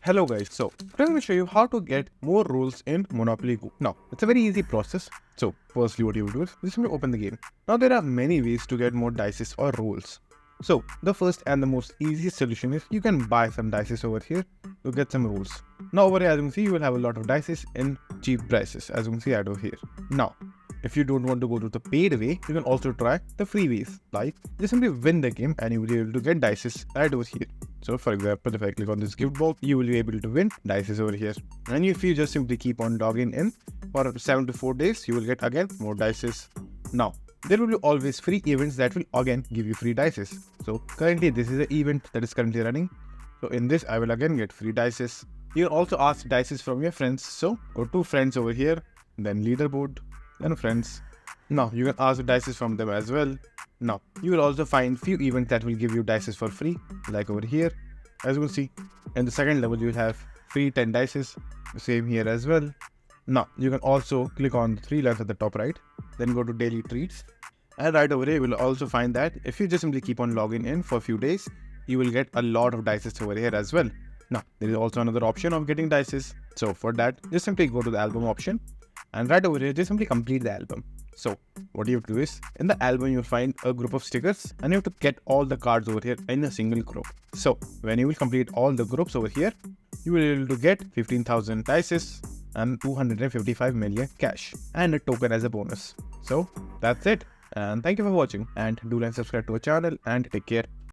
Hello guys, so today I'm going to show you how to get more rolls in Monopoly Go. Now, it's a very easy process. So, firstly what you will do is just simply open the game. Now there are many ways to get more dices or rolls. So, the first and the most easiest solution is you can buy some dices over here to get some rolls. Now over here as you can see you will have a lot of dices in cheap prices as you can see right over here. Now, if you don't want to go to the paid way, you can also try the free ways. Like, just simply win the game and you will be able to get dices right over here. So for example, if I click on this gift box, you will be able to win dices over here. And if you just simply keep on logging in for 7 to 4 days, you will get again more dices. Now, there will be always free events that will again give you free dices. So currently this is the event that is currently running. So in this, I will again get free dices. You can also ask dices from your friends. So go to friends over here, then leaderboard, then friends. Now you can ask dices from them as well. Now you will also find few events that will give you dices for free, like over here. As you will see, in the second level you will have free 10 dices. Same here as well. Now you can also click on the 3 lines at the top right, then go to daily treats. And right over here you will also find that if you just simply keep on logging in for a few days, you will get a lot of dices over here as well. Now there is also another option of getting dices. So for that, just simply go to the album option. And right over here, just simply complete the album. So what you have to do is, in the album you'll find a group of stickers and you have to get all the cards over here in a single group. So when you will complete all the groups over here, you will be able to get 15,000 dices and 255 million cash and a token as a bonus. So that's it. And thank you for watching, and do like and subscribe to our channel, and take care.